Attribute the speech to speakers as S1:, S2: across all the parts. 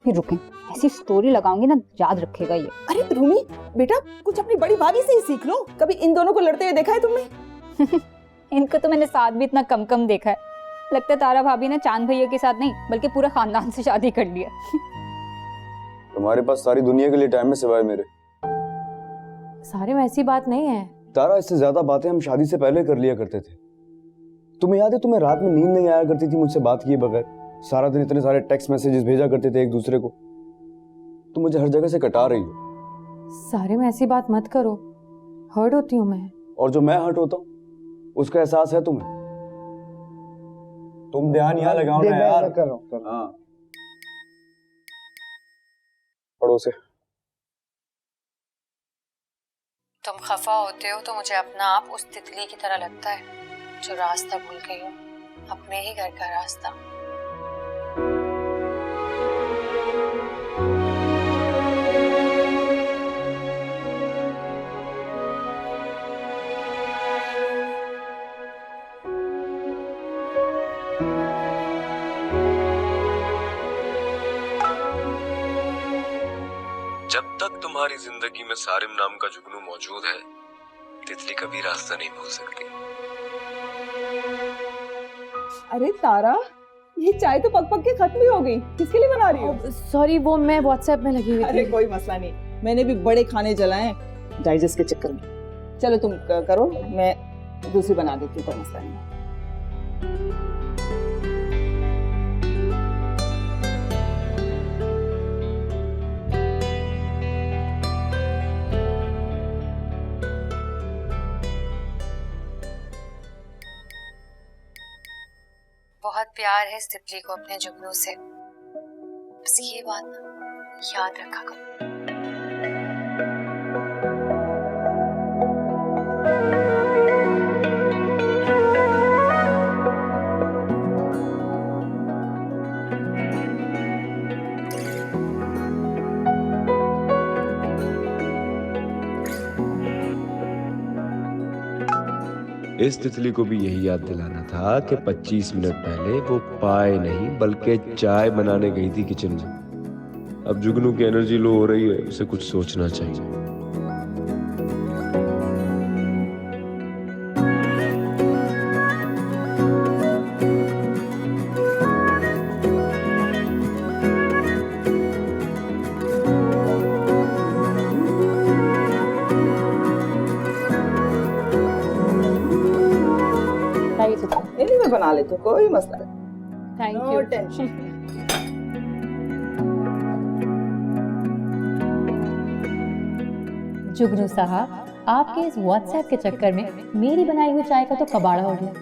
S1: फिर रुकें, ऐसी स्टोरी लगाऊंगी ना, याद रखेगा ये।
S2: अरे रूमी बेटा, कुछ अपनी बड़ी भाभी से ही सीख लो। कभी इन दोनों को लड़ते हुए देखा है तुमने?
S1: इनको तो मैंने साथ भी इतना कम कम देखा है। लगता है तारा भाभी ने चांद भैया के साथ नहीं बल्कि पूरे खानदान से शादी कर ली है।
S3: तुम्हारे पास सारी दुनिया के लिए टाइम है सिवाय मेरे।
S4: सारे में ऐसी बात नहीं है
S3: तारा, इससे ज्यादा बातें हम शादी से पहले कर लिया करते थे। तुम्हें याद है तुम्हें रात में नींद नहीं आया करती थी मुझसे बात किए बगैर? सारा दिन इतने सारे टेक्स्ट मैसेजेस भेजा करते थे एक दूसरे को। तुम मुझे हर जगह से कटा रही हो।
S4: सारे में ऐसी बात मत करो, हर्ट होती हूँ मैं।
S3: और जो मैं हर्ट होता हूँ उसका एहसास है तुम्हें? तुम ध्यान यहाँ लगाओ ना यार।
S5: कर रहा हूँ।
S3: हाँ, पढ़ो से।
S4: तुम खफा होते हो तो मुझे अपना आप उस तितली की तरह लगता है जो रास्ता भूल गई हो, अपने ही घर का रास्ता।
S6: जब तक तुम्हारी जिंदगी में सारिम नाम का जुगनू मौजूद है, तितली कभी रास्ता नहीं भूल सकती।
S2: अरे तारा, ये चाय तो पक पक के खत्म ही हो गई। किसके लिए बना रही हो?
S4: सॉरी, वो मैं व्हाट्सएप में लगी हुई
S2: अरे
S4: थी।
S2: कोई मसला नहीं, मैंने भी बड़े खाने जलाए डाइजेस्ट के चक्कर में। चलो तुम करो, मैं दूसरी बना देती हूँ, कोई मसला नहीं।
S4: बहुत प्यार है इस तितली को अपने जुगनू से, बस ये बात ना याद रखा करो।
S6: इस तितली को भी यही याद दिलाना था कि 25 मिनट पहले वो पाए नहीं बल्कि चाय बनाने गई थी किचन में। अब जुगनू की एनर्जी लो हो रही है, उसे कुछ सोचना चाहिए।
S2: नहीं मैं बना लेती हूँ, कोई मसला नहीं।
S4: Thank
S2: no
S4: you.
S2: Tension.
S7: Jugnu साहब, आपके इस व्हाट्सएप के चक्कर में मेरी बनाई हुई चाय का तो कबाड़ा हो गया।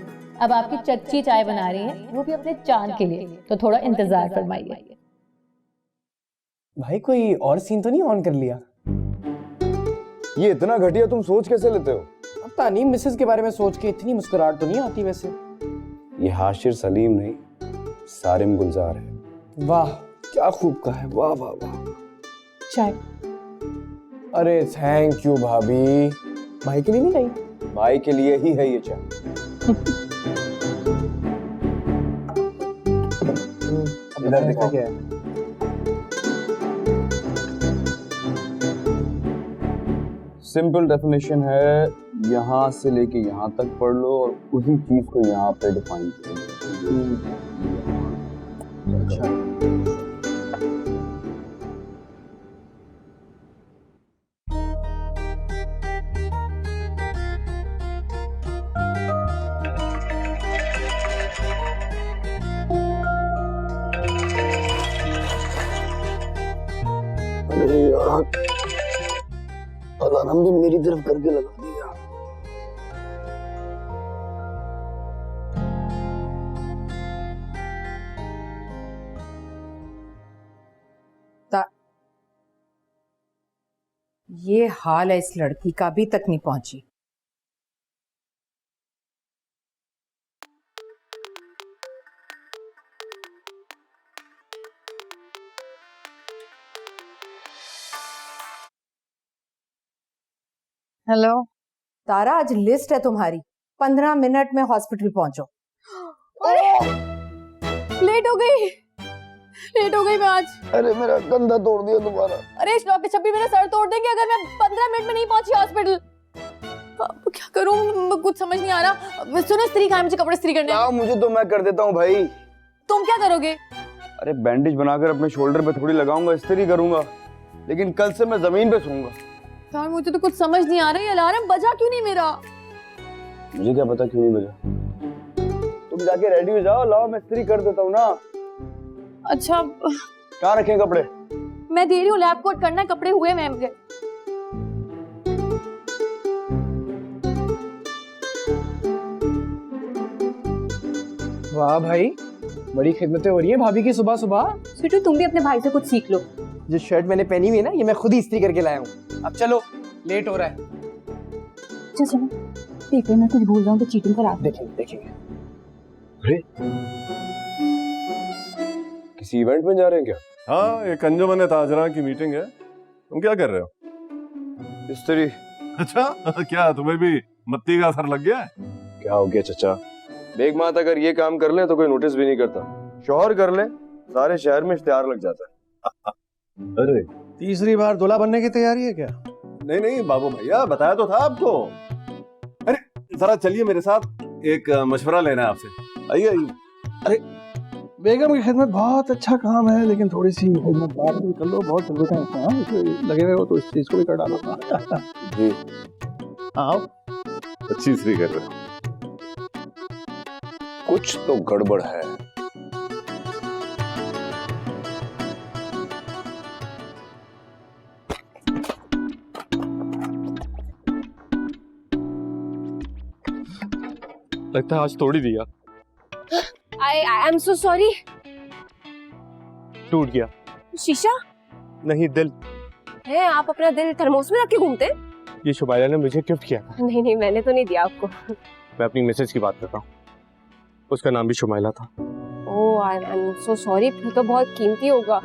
S7: अब आपकी चच्ची चाय बना रही है, वो भी अपने चांद के लिए, तो थोड़ा इंतजार फरमाइए।
S5: भाई कोई और सीन तो नहीं ऑन कर लिया?
S3: ये इतना घटिया तुम सोच कैसे लेते हो?
S5: पता नहीं, मिसेस के बारे में सोच के इतनी मुस्कुराहट तो नहीं आती वैसे।
S3: ये हाशिर सलीम नहीं, सारिम गुलजार है।
S5: वाह क्या खूब कहा है, वाह वाह वाह।
S7: चाय।
S5: अरे थैंक यू भाभी। भाई के लिए नहीं लाई?
S3: भाई के लिए ही है ये चाय। इधर दिखा
S5: क्या है?
S3: सिंपल डेफिनेशन है, यहाँ से लेके यहाँ तक पढ़ लो और उसी चीज को यहाँ पे डिफाइन करो।
S5: अच्छा।
S3: अरे यार, अलार्म भी मेरी तरफ करके लगा दिया।
S8: ये हाल है इस लड़की का, अभी तक नहीं पहुंची।
S4: हेलो
S8: तारा, आज लिस्ट है तुम्हारी, 15 मिनट में हॉस्पिटल पहुंचो।
S4: लेट हो गई,
S9: लेट हो गई मैं आज।
S3: अरे मेरा कंधा तोड़ दिया दोबारा।
S9: अरे श्लोक के छब्बी मेरा सर तोड़ देंगे अगर मैं 15 मिनट में नहीं पहुंची हॉस्पिटल। अब क्या करूं, कुछ समझ नहीं आ रहा। सुनो, इस्त्री कहाँ है, मुझे कपड़े इस्त्री करने हैं।
S3: मुझे तो मैं कर देता हूँ भाई।
S9: तुम क्या करोगे?
S3: अरे बैंडेज बनाकर अपने शोल्डर पे थोड़ी लगाऊंगा, इस्त्री करूंगा, लेकिन कल से मैं जमीन पे सोऊंगा।
S9: यार मुझे तो कुछ समझ नहीं आ रहा, ये अलार्म बजा क्यों नहीं मेरा?
S3: मुझे क्या पता क्यों नहीं बजा। तुम जाके रेडी हो जाओ, लाओ मैं इस्त्री कर देता हूँ ना।
S9: अच्छा
S3: कहाँ रखे कपड़े?
S9: मैं दे रही हूँ, लैब कोट करना है, कपड़े हुए मैम के।
S5: वाह भाई, बड़ी खिदमतें हो रही हैं भाभी की सुबह सुबह।
S1: स्वीटू तुम भी अपने भाई से कुछ सीख लो।
S5: जो शर्ट मैंने पहनी हुई है ना, ये मैं खुद ही इस्त्री करके लाया हूँ। अब चलो, लेट हो रहा है।
S1: अच्छा सुनो, देखो मैं कुछ भूल जाऊँ तो चीटिंग करा दो।
S5: देखेंगे।
S3: अरे किसी इवेंट में जा रहे हैं क्या?
S6: हाँ, एक अंजुमन ताजरा की मीटिंग है। तुम क्या कर रहे हो?
S3: इस्त्री।
S6: अच्छा, क्या तुम्हें भी मत्ती का असर लग गया है?
S3: क्या हो गया चचा? बेग मात अगर ये काम कर ले तो कोई नोटिस भी नहीं करता, शौहर कर ले सारे शहर में इश्तिहार लग जाता है।
S6: अरे
S5: तीसरी बार दूल्हा बनने की तैयारी है क्या?
S6: नहीं नहीं बाबू भैया, बताया तो था आपको। अरे जरा चलिए मेरे साथ, एक मशवरा लेना है आपसे। आइए आइए।
S5: अरे बेगम की खिदमत बहुत अच्छा काम है, लेकिन थोड़ी सी खिदमत बाद में कर लो। बहुत जरूरत है, लगे हुए हो तो इस चीज को भी कर डालो।
S6: जी
S3: आओ।
S6: अच्छी इस्त्री कर रहे हो।
S3: कुछ तो गड़बड़ है।
S6: लगता है आज तोड़ ही दिया।
S9: आई एम सो सॉरी।
S6: टूट गया?
S9: शीशा
S6: नहीं, दिल।
S9: है? आप अपना दिल थर्मोस में रख के घूमते?
S6: ये शुमाइला ने मुझे गिफ्ट किया था।
S9: नहीं नहीं, मैंने तो नहीं दिया आपको।
S6: मैं अपनी मिसेज की बात कर रहा हूँ, उसका नाम भी शुमाइला था।
S9: ओह आई एम सो सॉरी, फिर तो बहुत कीमती होगा।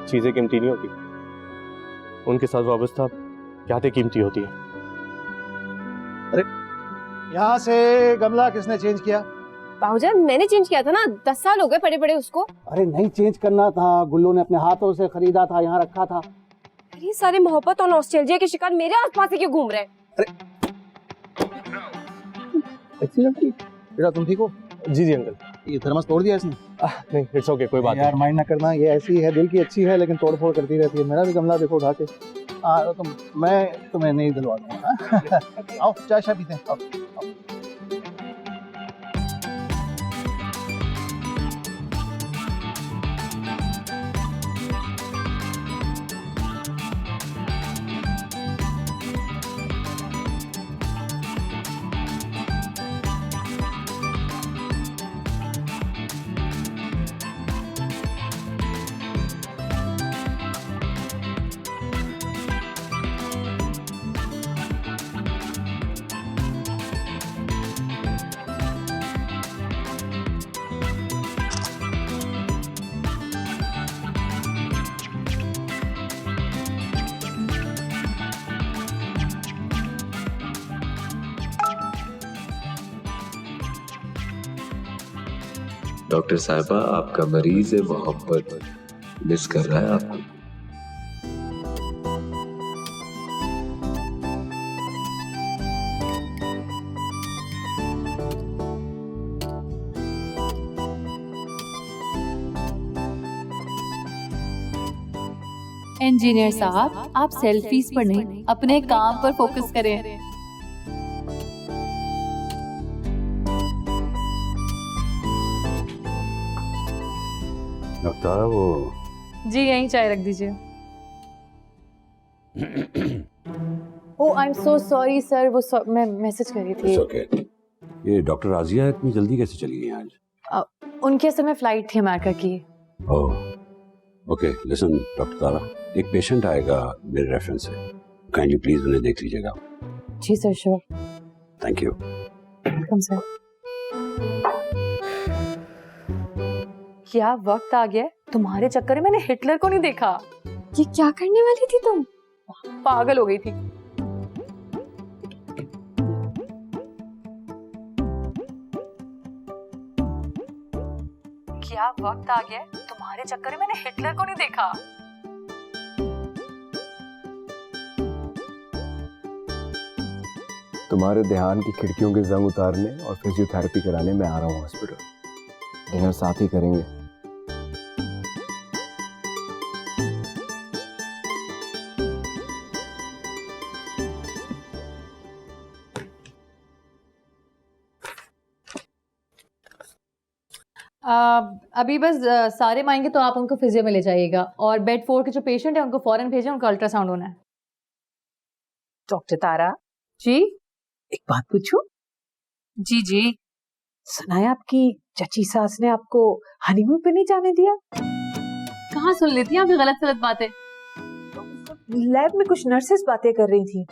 S6: चीजें कीमती नहीं होती, उनके साथ वाबस्ता यादें कीमती होती है।
S5: यहाँ से गमला किसने चेंज किया?
S9: बाबूजान मैंने चेंज किया था ना, 10 साल हो गए पड़े पड़े उसको।
S5: अरे नहीं चेंज करना था, गुल्लू ने अपने हाथों से खरीदा था, यहाँ रखा था।
S9: ये सारे मोहब्बत और नॉस्टैल्जिया के शिकार मेरे आसपास ही क्यों घूम रहे हैं?
S5: बेटा तुम ठीक हो?
S6: जी जी अंकल।
S5: ये थर्मस तोड़ दिया इसने?
S6: नहीं इट्स ओके, कोई बात
S5: यार माइंड ना करना, ये ऐसी है, दिल की अच्छी है लेकिन तोड़ फोड़ करती रहती है। मेरा भी गमला देखो उठा के। मैं तुम्हें नहीं दिलवाता। आओ चाय शाय पीते हैं। आओ।
S6: डॉक्टर साहिबा, आपका मरीज है मोहब्बत मिस कर रहा है आपको।
S7: इंजीनियर साहब, आप सेल्फीज पर नहीं अपने काम पर फोकस करें।
S6: लगता है वो।
S7: जी यहीं चाय रख दीजिए। Oh I am so sorry sir, वो मैं मैसेज कर रही थी।
S10: ओके। ये डॉक्टर राजिया इतनी जल्दी कैसे चली गई आज?
S7: उनकी असल में फ्लाइट थी अमेरिका की।
S10: Oh okay. लिसन डॉक्टर तारा, एक पेशेंट आएगा मेरे रेफरेंस से, काइंडली प्लीज उन्हें देख लीजिएगा।
S7: जी sir sure.
S10: Thank you.
S7: Welcome sir. क्या वक्त आ गया, तुम्हारे चक्कर में मैंने हिटलर को नहीं देखा।
S9: ये क्या करने वाली थी तुम?
S7: पागल हो गई थी।
S4: क्या वक्त आ गया है, तुम्हारे चक्कर में मैंने हिटलर को नहीं देखा।
S3: तुम्हारे ध्यान की खिड़कियों के जंग उतारने और फिजियोथेरेपी कराने में आ रहा हूँ हॉस्पिटल। डिनर साथ ही करेंगे।
S7: अभी बस सारे आएंगे तो आप उनको फिजियो में ले जाइएगा, और बेड 4 के जो पेशेंट है उनको फौरन भेजें, उनका अल्ट्रासाउंड होना है।
S8: डॉक्टर तारा,
S7: जी
S8: एक बात पूछूं?
S4: जी जी।
S8: सुना है आपकी चची सास ने आपको हनीमून पे नहीं जाने दिया?
S7: कहाँ सुन लेती हैं आप ये गलत सलत बातें?
S8: लैब में कुछ नर्सेस बातें कर रही थी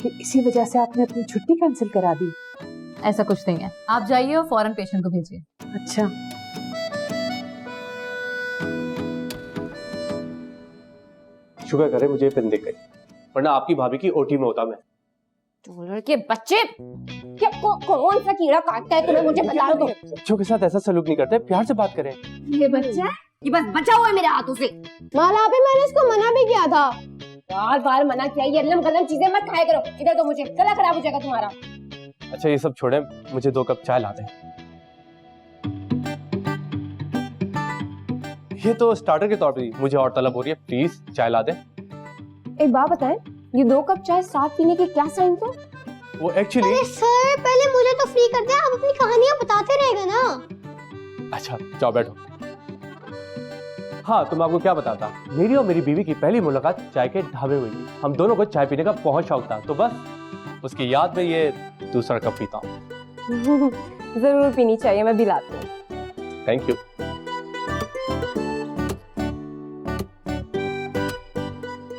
S8: कि इसी वजह से आपने अपनी छुट्टी कैंसिल करा दी।
S7: ऐसा कुछ नहीं है, आप जाइए और फौरन पेशेंट को भेजिए।
S8: अच्छा,
S11: शुक्र करे मुझे पिन दिख गई, वरना आपकी भाभी की ओटी में होता मैं।
S9: डॉलर के बच्चे, क्या कौन सा कीड़ा काटता है तुम्हें, मुझे बता दो।
S11: बच्चों के साथ ऐसा सलूक नहीं करते, प्यार से बात करें।
S9: ये बच्चा है, ये बस बचा हुआ है मेरे हाथों से। माला अभी मैंने इसको मना भी किया था, बार बार मना किया, ये अल्लम गलम चीजें मत खाया करो। इधर तो मुझे गला खराब हो जाएगा तुम्हारा।
S11: अच्छा ये सब छोड़े, मुझे 2 कप चाय ला दें। ये तो स्टार्टर के तौर पे मुझे और तलब हो रही है, प्लीज चाय ला दें।
S9: एक बात बताएं, ये 2 कप चाय साथ पीने की क्या साइन थे?
S11: वो एक्चुअली
S12: सर पहले मुझे तो फ्री कर दे, आप अपनी कहानियां बताते रहेगा ना।
S11: अच्छा जाओ बैठो। हाँ तो मैं आपको क्या बताता, मेरी और मेरी बीवी की पहली मुलाकात चाय के ढाबे हुई थी। हम दोनों को चाय पीने का बहुत शौक था, तो बस उसकी याद में ये दूसरा कप पीता हूँ।
S9: जरूर पीनी चाहिए, मैं भी लाती हूँ।
S11: Thank you.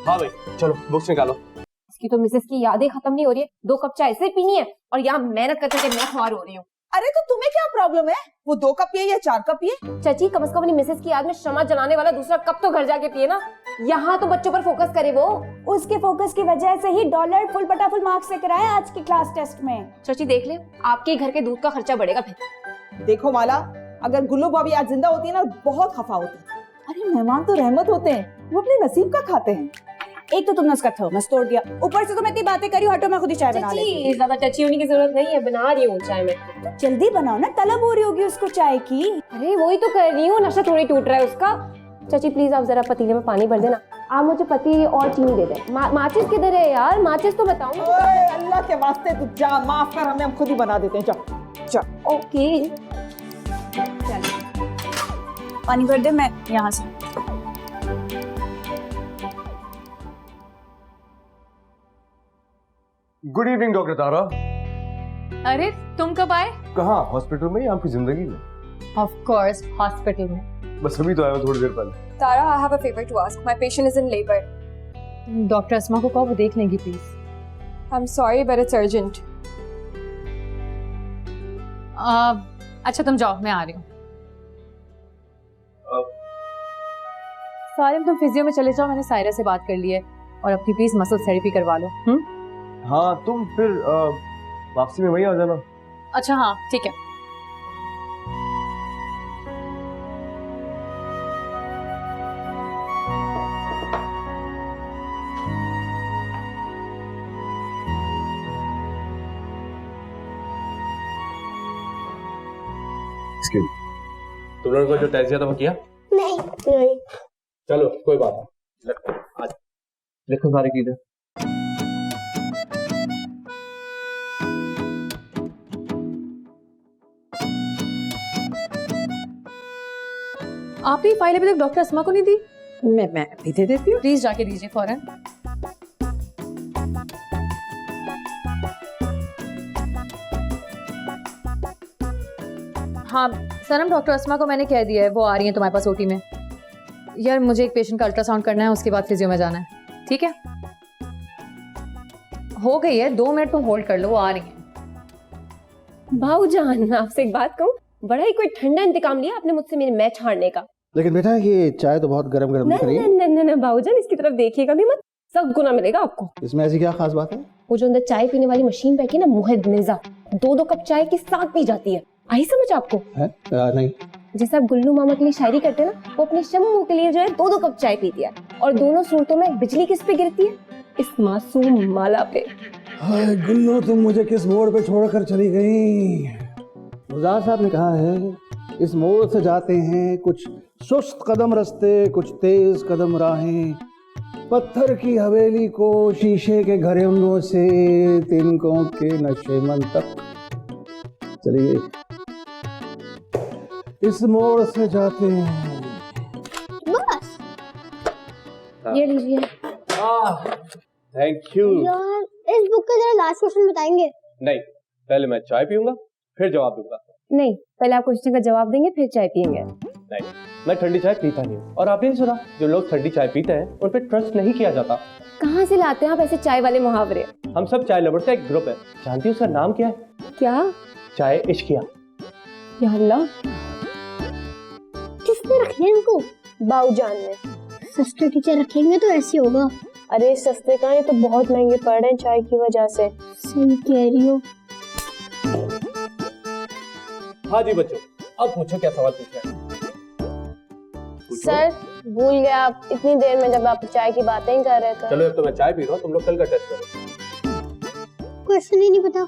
S11: हाँ भाई चलो बुक्स निकालो।
S9: इसकी तो मिसेस की यादें खत्म नहीं हो रही है। 2 कप चाय से पीनी है और यहाँ मेहनत करके मैं खुआर हो रही हूँ।
S2: अरे तो तुम्हें क्या प्रॉब्लम है? वो 2 कप पिए या 4 कप पिए?
S9: चाची कम से कम अपनी मिसेस की याद में शमा जलाने वाला दूसरा कप तो घर जाके पिए ना। यहाँ तो बच्चों पर फोकस करे वो।
S1: उसके फोकस की वजह से ही डॉलर फुल पटाफुल मार्क्स से कराया आज के क्लास टेस्ट में।
S9: चाची देख ले, आपके घर के दूध का खर्चा बढ़ेगा फिर।
S2: देखो माला, अगर गुल्लू भाभी आज जिंदा होती है ना, बहुत खफा होती। अरे मेहमान तो रहमत होते हैं, वो अपने नसीब का खाते हैं।
S1: एक तो तुमने उसका थर्मस तोड़ दिया, ऊपर से तुम इतनी बातें करी, हटो मैं खुद ही चाय बना लेती हूँ।
S9: चाची ज्यादा टची होने की जरूरत नहीं है, बना रही हूँ चाय में।
S1: जल्दी बनाओ ना, तलब हो रही होगी उसको चाय की।
S9: अरे वही तो कर रही हूँ, नशा थोड़ी टूट रहा है उसका। चाची प्लीज आप जरा पतीले में पानी भर देना। आप मुझे पति और चीनी दे दें। माचिस किधर है यार, माचिस तो बताओ।
S2: अल्लाह के वास्ते तू जा, माफ कर, हमें हम खुद ही बना देते हैं। जा जा।
S9: ओके
S1: पानी भर दे, मैं यहाँ से।
S3: गुड इवनिंग डॉक्टर तारा।
S7: अरे तुम कब आए?
S3: कहाँ, हॉस्पिटल में या आपकी जिंदगी में?
S7: ऑफ कोर्स हॉस्पिटल में।
S3: बस अभी तो आया हूँ थोड़ी देर पहले।
S9: तारा, I have a favor to ask. My patient is in labor.
S7: Doctor Asma को कहो वो देख लेंगी please.
S9: I'm sorry but it's urgent.
S7: अच्छा तुम जाओ, मैं आ रही हूँ। सारिम तुम फिजियो में चले जाओ, मैंने सायरा से बात कर ली है, और अपनी प्लीज मसल थेरेपी करवा लो।
S3: हाँ तुम फिर वापसी में वही आ जाना।
S7: अच्छा हाँ ठीक है।
S11: तुम लोगों को जो टेस्ट दिया था वो किया?
S12: नहीं
S11: चलो कोई बात नहीं, आज लिखो सारी चीजें।
S7: आपने ये फाइल अभी तक डॉक्टर अस्मा को नहीं दी?
S8: मैं अभी दे देती हूँ।
S7: प्लीज जाके दीजिए फौरन। हाँ सनम, डॉक्टर अस्मा को मैंने कह दिया है, वो आ रही है तुम्हारे पास ओटी में। यार मुझे एक पेशेंट का अल्ट्रासाउंड करना है, उसके बाद फिजियो में जाना है, ठीक है? हो गई है, 2 मिनट तुम होल्ड कर लो, वो आ रही है।
S9: भाऊजान आपसे एक बात कहूँ, बड़ा ही कोई ठंडा इंतकाम लिया आपने मुझसे मेरे मैच हारने का।
S5: लेकिन बेटा ये चाय तो बहुत गरम गरम दिख रही है।
S9: नहीं भाऊजान, इसकी तरफ देखिएगा भी मत, सब गुना मिलेगा आपको।
S5: इसमें ऐसी क्या खास बात है?
S9: वो जो अंदर चाय पीने वाली मशीन बैठी है ना, मुहिद मिर्जा, 2-2 कप चाय के साथ पी जाती है। आई समझ आपको?
S5: है? नहीं।
S9: जैसे आप गुल्लू मामा के लिए शायरी करते हैं ना, वो अपने शम्मू के लिए जो है 2-2 कप चाय पीती है, और दोनों सूरतों में बिजली किस पे गिरती है? इस मासूम माला पे।
S5: हाय गुल्लू, तुम मुझे किस मोड़ पे छोड़कर चली गई? गुलजार साहब ने कहा है इस मोड़ से जाते हैं कुछ सुस्त कदम रास्ते, कुछ तेज कदम राहें, पत्थर की हवेली को शीशे के घरेंगों से तिनकों के नशेमन तक चली गई। इस मोड़ से जाते हैं।
S12: बस
S9: ये लीजिए।
S11: Thank you.
S12: यार इस बुक का जरा लास्ट क्वेश्चन बताएंगे?
S11: नहीं, पहले मैं चाय पीऊंगा फिर जवाब दूंगा।
S9: नहीं, पहले आप क्वेश्चन का जवाब देंगे फिर चाय पियेंगे।
S11: नहीं, मैं ठंडी चाय पीता नहीं हूँ। और आपने नहीं सुना, जो लोग ठंडी चाय पीते हैं उन पर ट्रस्ट नहीं किया जाता।
S9: कहाँ से लाते हैं आप ऐसे चाय वाले मुहावरे?
S11: हम सब चाय लवर्स का एक ग्रुप है। जानती हो उसका नाम क्या है?
S9: क्या?
S11: चाय इश्किया।
S9: या अल्लाह,
S12: किसने रखे इनको?
S9: बाऊजान ने।
S12: सिस्टर टीचर रखेंगे तो ऐसे होगा।
S9: अरे सस्ते कहाँ, ये तो बहुत महंगे पड़ रहे हैं चाय की वजह से।
S12: सही कह रही हो।
S11: हाँ जी बच्चों, अब पूछो क्या सवाल पूछ रहे हैं।
S9: सर भूल गया आप इतनी देर में जब आप चाय की बातें ही कर रहे थे।
S11: चलो अब तो मैं चाय पी रहा हूँ, तुम लोग कल का टेस्ट करो।
S12: क्वेश्चन ही नहीं पता।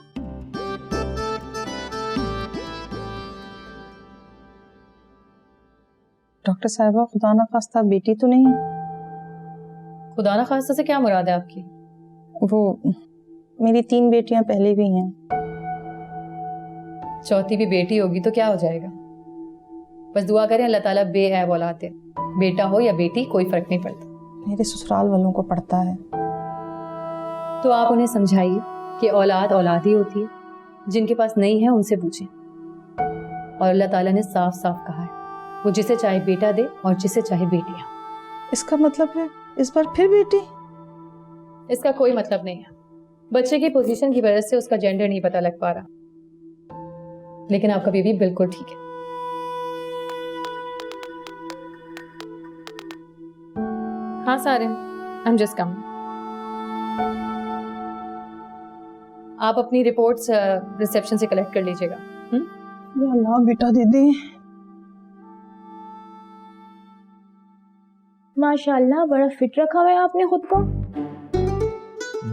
S2: डॉक्टर साहिबा, खुदा ना खास्ता बेटी तो नहीं?
S7: खुदा ना खास्ता से क्या मुराद है आपकी?
S2: वो मेरी 3 बेटियां पहले भी हैं।
S7: चौथी भी बेटी होगी तो क्या हो जाएगा? बस दुआ करें अल्लाह ताला बेऐब औलाद दे। बेटा हो या बेटी कोई फर्क नहीं पड़ता।
S2: मेरे ससुराल वालों को पड़ता है।
S7: तो आप उन्हें समझाइए कि औलाद औलाद ही होती है, जिनके पास नहीं है उनसे पूछें। और अल्लाह ताला ने साफ साफ कहा है, वो जिसे चाहे बेटा दे और जिसे चाहे बेटियां।
S2: इसका मतलब है इस बार फिर बेटी?
S7: इसका कोई मतलब नहीं है। बच्चे की पोजीशन की वजह से उसका जेंडर नहीं पता लग पा रहा, लेकिन आपका बेबी बिल्कुल ठीक है। हाँ सारे, आई एम जस्ट कमिंग। आप अपनी रिपोर्ट्स रिसेप्शन से कलेक्ट कर लीजिएगा।
S2: या अल्लाह, बेटा दे दे।
S9: माशाल्लाह, बड़ा फिट रखा हुआ है आपने खुद को।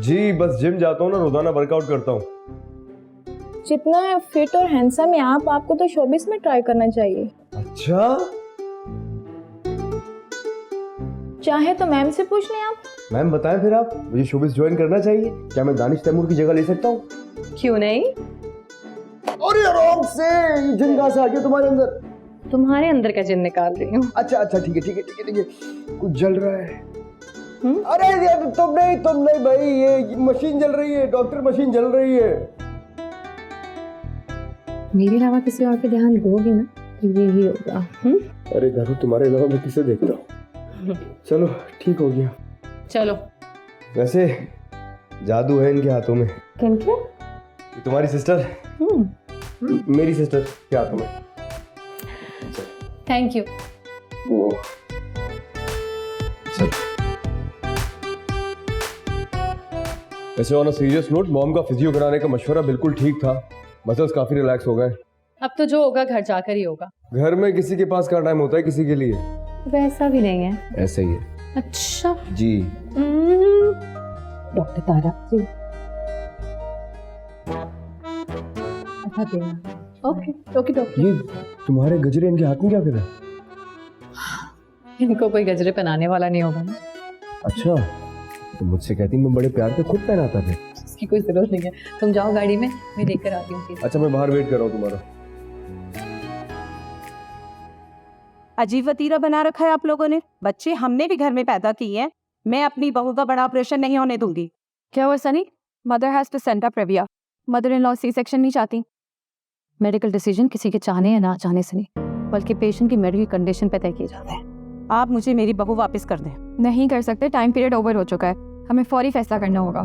S3: जी बस जिम जाता हूँ ना, रोजाना वर्कआउट करता हूँ।
S9: जितना फिट और हैंडसम है आप, आपको तो शोबिस में ट्राई करना चाहिए।
S3: अच्छा,
S9: चाहे तो मैम से पूछ लें आप।
S3: मैम बताएं फिर आप, मुझे शोबिस ज्वाइन करना चाहिए। क्या मैं दानिश तैमूर की जगह ले सकता हूँ?
S7: क्यों नहीं?
S3: अरे आराम से, जिन कहाँ से आ गया तुम्हारे अंदर?
S7: तुम्हारे अंदर का जिन निकाल रही हूँ।
S3: अच्छा अच्छा, ठीक है ठीक है ठीक है ठीक है। कुछ जल रहा है। अरे यार तुम नहीं भाई, ये मशीन जल रही है, डॉक्टर मशीन जल रही है।
S7: मेरे अलावा किसी और पे ध्यान दोगे ना तो यही होगा।
S3: अरे दारू, तुम्हारे अलावा मैं किसे देखता हूँ। चलो ठीक हो गया।
S7: चलो।
S3: वैसे जादू है इनके हाथों में।
S7: किनके?
S3: तुम्हारी सिस्टर, मेरी सिस्टर के हाथों में।
S7: Thank you.
S3: वैसे on a serious note, mom का फिजियो कराने का मशवरा बिल्कुल ठीक था। मसल्स काफी रिलैक्स हो गए।
S7: अब तो जो होगा घर जाकर ही होगा।
S3: घर में किसी के पास कहाँ टाइम होता है किसी के लिए?
S7: वैसा भी नहीं है।
S3: ऐसा ही है।
S7: अच्छा
S3: जी।
S7: डॉक्टर तारा जी। अच्छा देना। Okay okay doctor.
S3: ये तुम्हारे गजरे इनके हाथ में क्या कर रहे हैं?
S7: इनको कोई गजरे पहनाने वाला नहीं होगा ना।
S3: अच्छा, तो मुझसे कहती मैं बड़े प्यार से खुद पहनाता था।
S7: इसकी कोई जरूरत नहीं है, तुम जाओ गाड़ी में, मैं लेकर आती हूँ।
S3: अच्छा मैं बाहर वेट कर रहा हूँ तुम्हारा।
S13: अजीब वतीरा बना रखा है आप लोगों ने। बच्चे हमने भी घर में पैदा किए हैं। मैं अपनी बहू का बड़ा ऑपरेशन नहीं होने दूंगी।
S1: क्या हुआ Sunny? Mother has to send up previa. Mother in law C section नहीं चाहती। मेडिकल डिसीजन किसी के चाहने या ना चाहने से नहीं, बल्कि पेशेंट की मेडिकल कंडीशन पे तय किया जाता है।
S13: आप मुझे मेरी बहू वापस कर दें।
S1: नहीं कर सकते, टाइम पीरियड ओवर हो चुका है। हमें फौरी फैसला करना होगा।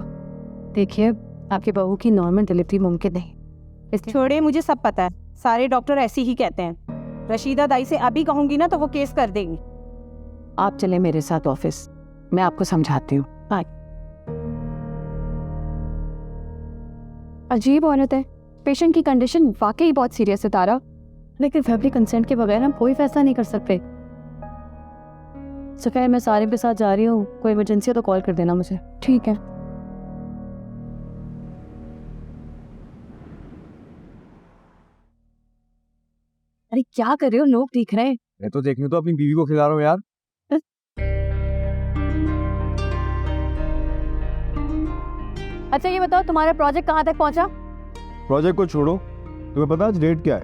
S7: देखिए, आपकी बहू की नॉर्मल डिलीवरी मुमकिन नहीं।
S13: छोड़े, मुझे सब पता है। सारे डॉक्टर ऐसे ही कहते हैं। रशीदा दाई से अभी कहूंगी ना तो वो केस कर देंगी।
S7: आप चले मेरे साथ ऑफिस, मैं आपको समझाती हूँ।
S1: अजीब औरत है। पेशेंट की कंडीशन वाकई बहुत सीरियस है तारा। लेकिन फैमिली कंसेंट के बगैर हम कोई फैसला नहीं कर सकते। तो खैर मैं सारिम के साथ जा रही हूँ, कोई इमरजेंसी हो तो कॉल कर देना मुझे। ठीक है। अरे क्या कर रहे हो, लोग देख रहे हैं।
S3: मैं तो देखने तो अपनी बीवी को खिला रहा हूँ यार।
S1: अच्छा ये बताओ तुम्हारा प्रोजेक्ट कहाँ तक पहुँचा?
S3: प्रोजेक्ट को छोड़ो, तुम्हें पता आज डेट क्या है?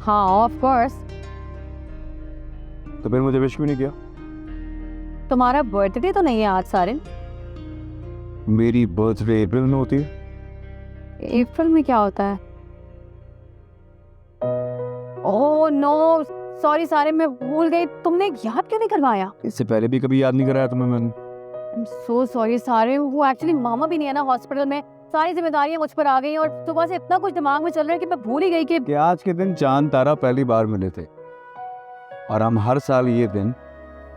S1: हाँ ऑफ कोर्स।
S3: तो फिर मुझे विश क्यों नहीं किया?
S1: तुम्हारा बर्थडे तो नहीं है आज सारिन।
S3: मेरी बर्थडे अप्रैल में होती है।
S1: अप्रैल में क्या होता है? ओह नो सॉरी सारिन, मैं भूल गई। तुमने याद क्यों नहीं करवाया?
S3: इससे पहले भी कभी याद नहीं कराया तुम्हें मैंने।
S1: I'm so sorry सारिन, वो एक्चुअली मामा भी नहीं है ना हॉस्पिटल में, सारी जिम्मेदारियां मुझ पर आ गई और सुबह से इतना कुछ दिमाग में चल रहा है कि मैं भूल ही गई कि
S3: आज के दिन चांद तारा पहली बार मिले थे और हम हर साल ये दिन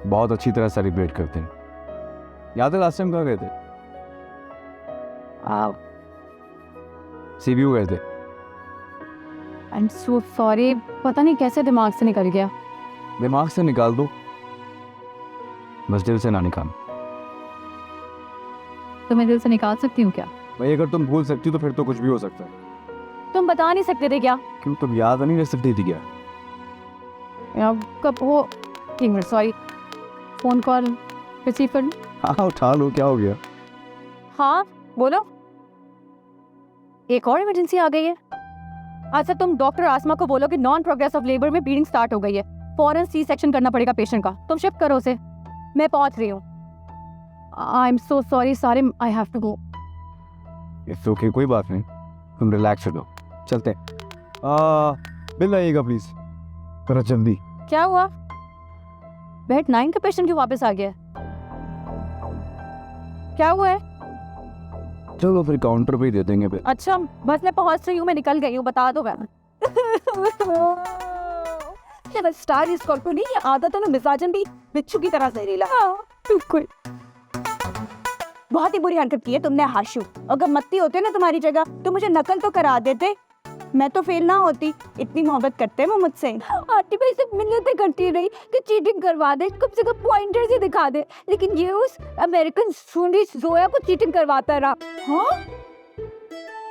S3: बहुत अच्छी तरह सेलिब्रेट करते हैं। याद है लास्ट टाइम कहाँ गए थे? सीबीयू गए थे।
S1: I'm so sorry, पता नहीं कैसे दिमाग से निकल गया।
S3: दिमाग से निकाल दो, बस दिल से ना निकाल।
S1: तो मैं दिल से निकाल सकती हूँ क्या?
S3: भाई अगर तुम भूल सकती तो फिर तो कुछ भी हो सकता है।
S1: तुम बता नहीं सकते थे क्या?
S3: क्यों, तुम याद नहीं रख सकती थी क्या?
S1: यार कब वो, एक minute sorry, phone call receive कर।
S3: हाँ उठा लो, क्या हो गया?
S1: हाँ बोलो। एक और इमरजेंसी आ गई है। अच्छा तुम डॉक्टर आसमा को बोलो कि नॉन प्रोग्रेस ऑफ लेबर में ब्लीडिंग स्टार्ट हो गई है, फौरन सी सेक्शन करना पड़ेगा पेशेंट का। तुम शिफ्ट करो उसे, मैं पहुंच रही हूँ। I am so sorry Sarim, I have to go.
S3: It's okay, कोई बात नहीं, तुम रिलैक्स हो जाओ, चलते हैं। बिल आइएगा प्लीज, जरा जल्दी।
S1: क्या हुआ? बेड 9 का पेशेंट क्यों वापस आ गया? क्या हुआ है?
S3: चलो फिर काउंटर पे ही दे देंगे फिर।
S1: अच्छा बस मैं पहुंच रही हूँ, मैं निकल गई हूँ, बता दो मैं।
S13: स्टार इस कॉल को नहीं, ये आदत है ना मिजाजन भी बिच्छू की तरह जहरीला। बिल्कुल बहुत ही बुरी हरकत की है तुमने हाशु। अगर मत्ती होते ना तुम्हारी जगह तो मुझे नकल तो करा देते, मैं तो फेल ना होती। इतनी मोहब्बत करते हैं वो मुझसे।
S9: आंटी भाई से मिन्नतें करती रही कि चीटिंग करवा दे, कम से कम पॉइंटर से दिखा दे, लेकिन ये उस अमेरिकन सुंडी जोया को चीटिंग करवाता रहा।
S13: हाँ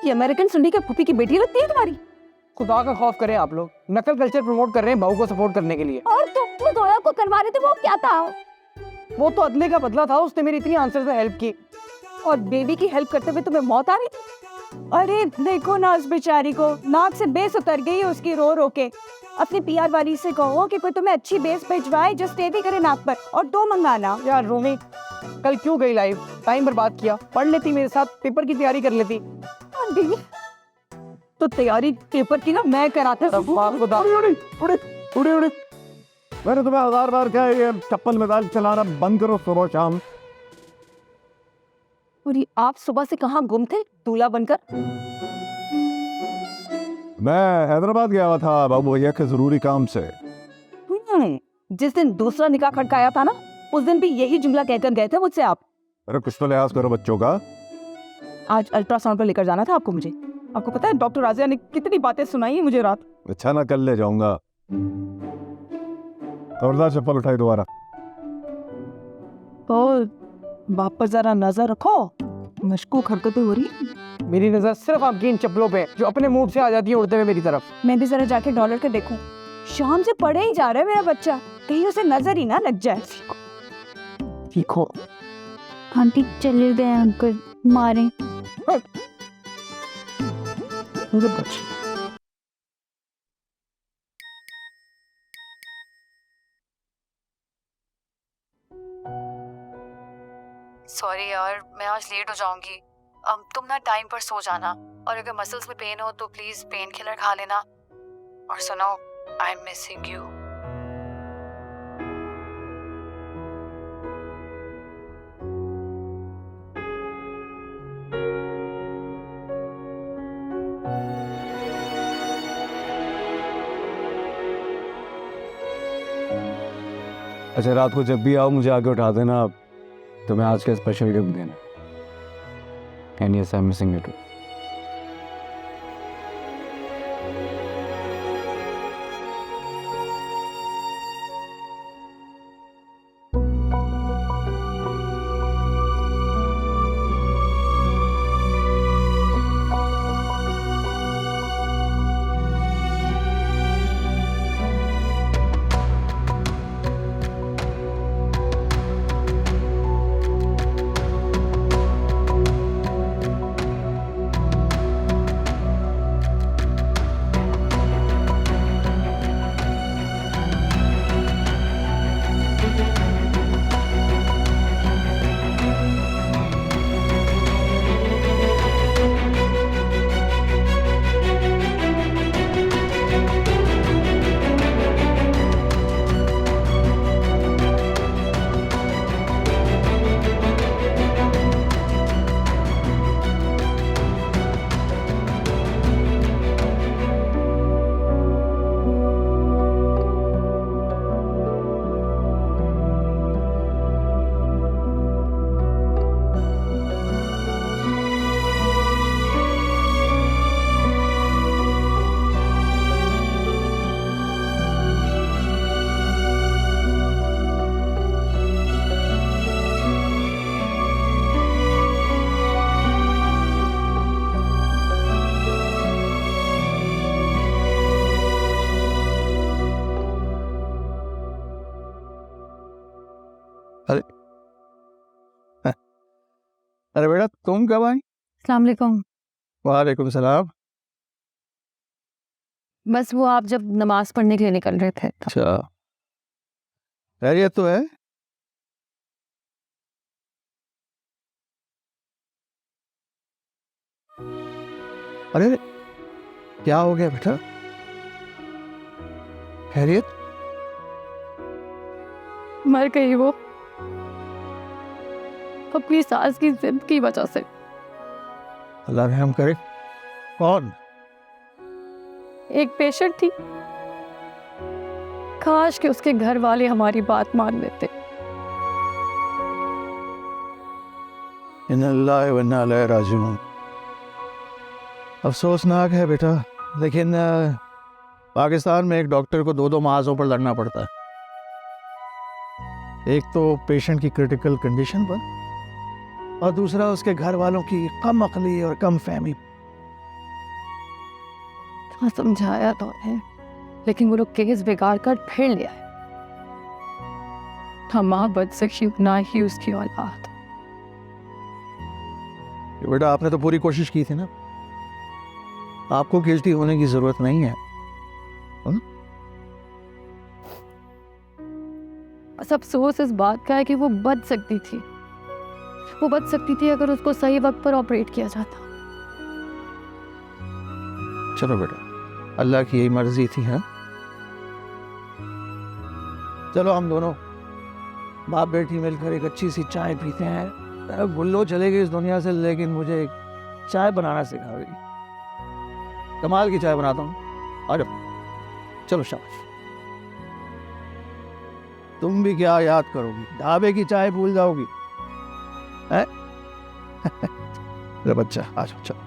S13: ये अमेरिकन सुंडी के फूफी की बेटी लगती है तुम्हारी?
S5: खुदा का खौफ करें आप लोग, नकल कल्चर प्रमोट कर रहे हैं बहू को सपोर्ट करने के लिए।
S9: और तुम जोया को करवा रहे थे, वो क्या था?
S5: वो तो अदले का बदला था, उसने मेरी इतनी आंसर से हेल्प की।
S13: और बेबी की हेल्प करते हुए तुम्हें मौत आ रही थी? अरे देखो ना उस बेचारी को, नाक से बेस उतर गई है उसकी रो रो के। अपनी पीआर वाली से कहो कि कोई तुम्हें अच्छी बेस भिजवाए जो स्टे भी करे नाक पर, और 2 मंगाना।
S5: यार रोमी कल क्यों गई लाइव, टाइम बर्बाद किया, पढ़ लेती मेरे साथ, पेपर की तैयारी कर लेती।
S13: तो तैयारी पेपर की ना मैं कराता।
S5: मैंने तुम्हें 1000 बार कहा ये चप्पल में दाल चलाना बंद करो सुबह शाम।
S13: और ये आप सुबह से कहाँ गुम थे दूल्हा बनकर?
S14: मैं हैदराबाद गया हुआ था बाबू भैया के जरूरी काम से।
S13: जिस दिन दूसरा निकाह खड़काया था ना, उस दिन भी यही जुमला कहकर गए थे मुझसे आप।
S14: अरे कुछ तो लिहाज करो बच्चों का।
S13: आज अल्ट्रासाउंड पर लेकर जाना था आपको मुझे। आपको पता है डॉक्टर राजिया ने कितनी बातें सुनाई है मुझे रात।
S14: अच्छा ना, कल ले जाऊंगा। खबरदार चप्पल उठाई दोबारा।
S13: तो बाप पर जरा नजर रखो, मशकूक हरकतें हो रही।
S5: मेरी नजर सिर्फ आपकी इन चप्पलों पे जो अपने मूड से आ जाती है उड़ते हुए मेरी तरफ।
S13: मैं भी जरा जाके डॉलर के देखूं। शाम से पढ़े ही जा रहा है मेरा बच्चा, कहीं उसे नजर ही ना लग जाए।
S5: सीखो।
S1: आंटी चले गए अंकल, मारे।
S4: सॉरी यार, मैं आज लेट हो जाऊंगी। तुम ना टाइम पर सो जाना, और अगर मसल्स में पेन हो तो प्लीज पेन किलर खा लेना। और सुनो, आई एम मिसिंग यू।
S3: अच्छा रात को जब भी आओ मुझे आके उठा देना, तो मैं आज का स्पेशल गिफ्ट देना। And yes I am missing you too.
S5: अरे बेटा तुम कब आई?
S1: अस्सलाम वालेकुम।
S5: वालेकुम सलाम।
S1: बस वो आप जब नमाज पढ़ने के लिए निकल रहे थे तब।
S5: अच्छा, खैरियत तो है? अरे अरे, क्या हो गया बेटा? खैरियत?
S1: मर गई वो अपनी सास की जिद की वजह से।
S5: अल्लाह रहम करे। कौन?
S1: एक पेशेंट थी, काश कि उसके घर वाले हमारी बात मान लेते।
S5: इन्ना लिल्लाहि व इन्ना इलैहि राजिऊन। अफसोसनाक है बेटा, लेकिन पाकिस्तान में एक डॉक्टर को दो महाजों पर लड़ना पड़ता है। एक तो पेशेंट की क्रिटिकल कंडीशन पर, और दूसरा उसके घर वालों की कम अकली और कम फहमी।
S1: हाँ, समझाया तो है, लेकिन वो लोग केस बिगाड़ कर फिर ले आए। हम माँ बच सकी ना ही उसकी औलाद।
S5: बेटा आपने तो पूरी कोशिश की थी ना, आपको गिल्टी होने की जरूरत नहीं है।
S1: बस अफसोस इस बात का है कि वो बच सकती थी। वो बच सकती थी अगर उसको सही वक्त पर ऑपरेट किया जाता।
S5: चलो बेटा, अल्लाह की यही मर्जी थी। हाँ, चलो हम दोनों बाप बेटी मिलकर एक अच्छी सी चाय पीते हैं। गुल्लो चले गई इस दुनिया से, लेकिन मुझे एक चाय बनाना सिखा गई। कमाल की चाय बनाता हूँ। आ जाओ, चलो शाबाश। तुम भी क्या याद करोगी, ढाबे की चाय भूल जाओगी हैं? अरे बच्चा आ जाओ, चलो।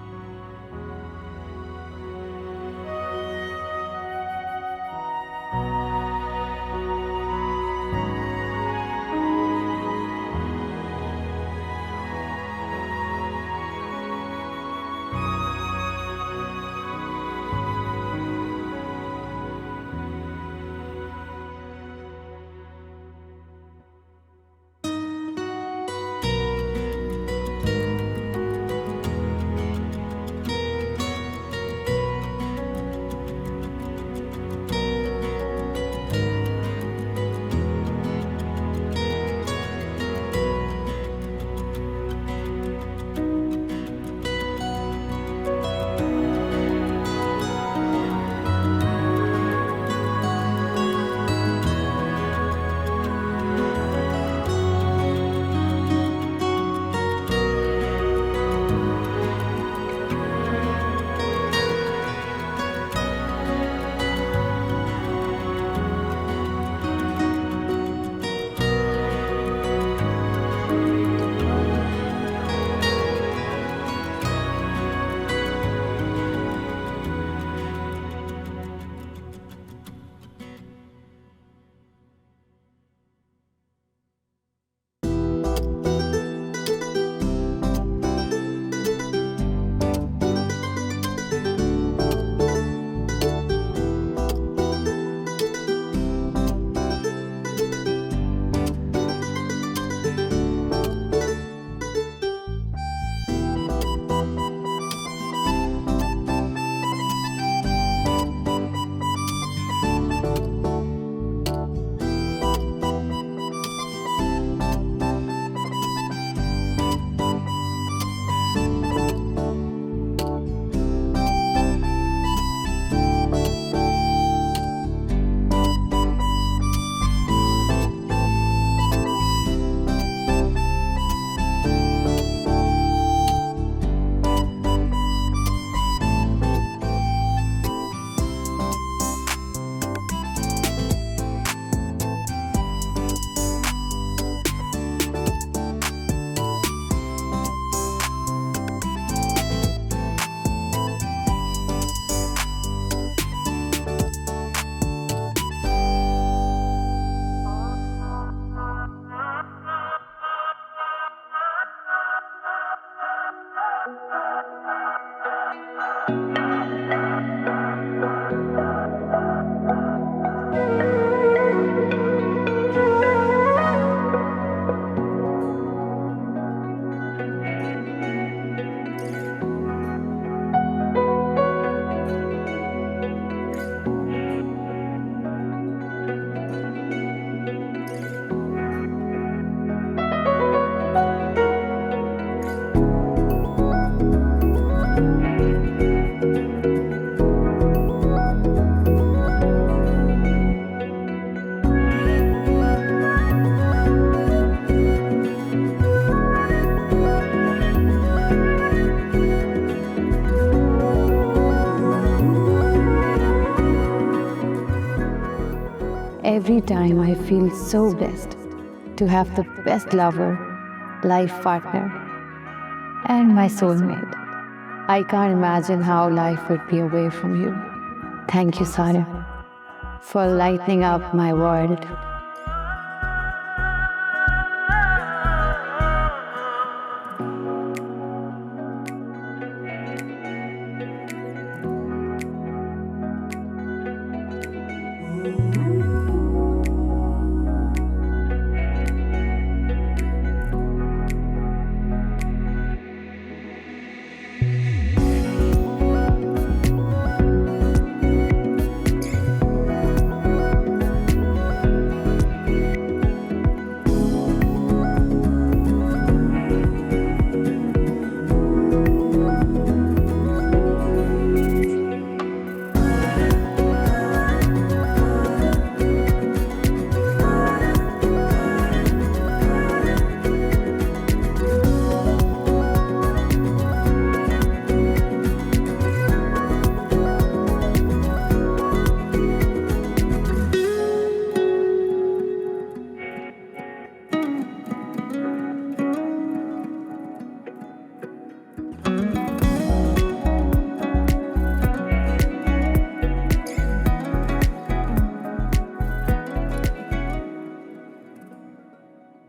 S4: Every time I feel so blessed to have the best lover, life partner, and my soulmate. I can't imagine how life would be away from you. Thank you, Sarah, for lighting up my world.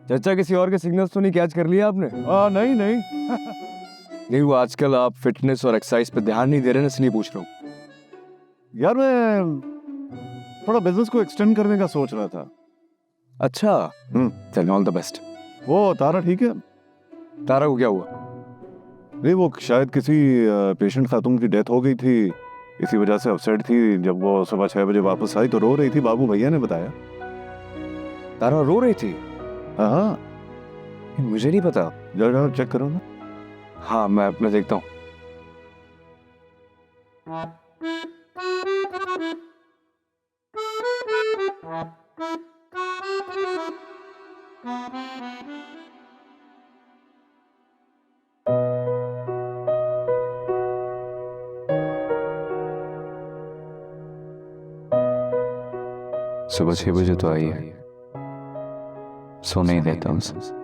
S3: चाचा किसी और के signals तो नहीं catch कर लिया आपने?
S14: नहीं नहीं
S3: नहीं, वो आजकल आप फिटनेस और एक्सरसाइज पे ध्यान नहीं दे रहे ना, इसलिए पूछ रहा हूँ।
S14: यार मैं थोड़ा बिजनेस को एक्सटेंड करने का सोच रहा था।
S3: अच्छा, चलो ऑल द बेस्ट।
S14: वो तारा ठीक है?
S3: तारा को क्या हुआ?
S14: नहीं, वो शायद किसी पेशेंट खातून की डेथ हो गई थी, इसी वजह से अपसेट थी। जब वो सुबह 6 बजे वापस आई तो रो रही थी, बाबू भैया ने बताया।
S3: तारा रो रही थी?
S14: हाँ,
S3: मुझे नहीं पता।
S14: जरा चेक करो ना।
S3: हाँ, मैं देखता हूँ।
S15: सुबह 6 बजे तो आई है, सोने ही देता हूँ उसे।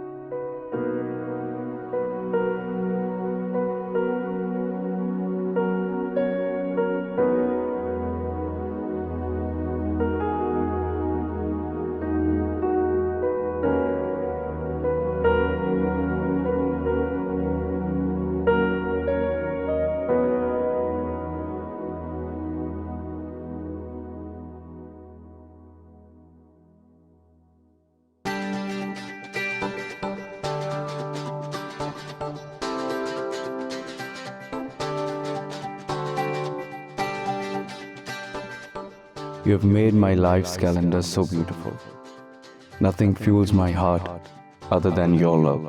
S15: You have made my life's calendar so beautiful. Nothing fuels my heart other than your love.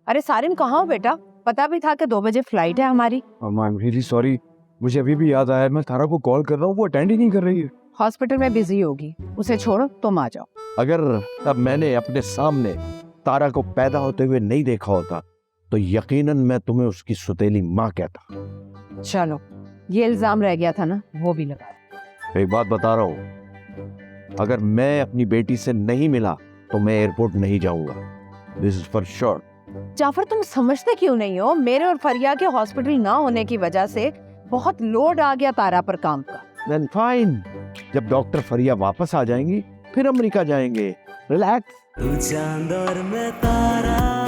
S13: अरे सारिन, कहाँ हो बेटा? पता भी था कि 2 बजे फ्लाइट है हमारी।
S3: आई एम रियली सॉरी, मुझे अभी भी याद आया। मैं तारा को कॉल कर रहा हूँ, वो अटेंड ही नहीं कर रही है।
S13: हॉस्पिटल में बिजी होगी, उसे छोड़ो, तुम आ जाओ।
S16: अगर तब मैंने अपने सामने तारा को पैदा होते हुए नहीं देखा होता तो यकीनन मैं तुम्हें उसकी सुतेली माँ कहता।
S13: चलो, ये इल्जाम रह गया था ना, वो भी लगा।
S16: एक बात बता रहा हूँ, अगर मैं अपनी बेटी से नहीं मिला तो मैं एयरपोर्ट नहीं जाऊंगा। This is for sure.
S13: Jafar, तुम समझते क्यों नहीं हो? मेरे और फरिया के हॉस्पिटल ना होने की वजह से बहुत लोड आ गया तारा पर काम का।
S16: Then fine, जब डॉक्टर फरिया वापस आ जाएंगी फिर अमेरिका जाएंगे। रिलैक्स।
S17: तू चांद और मैं तारा।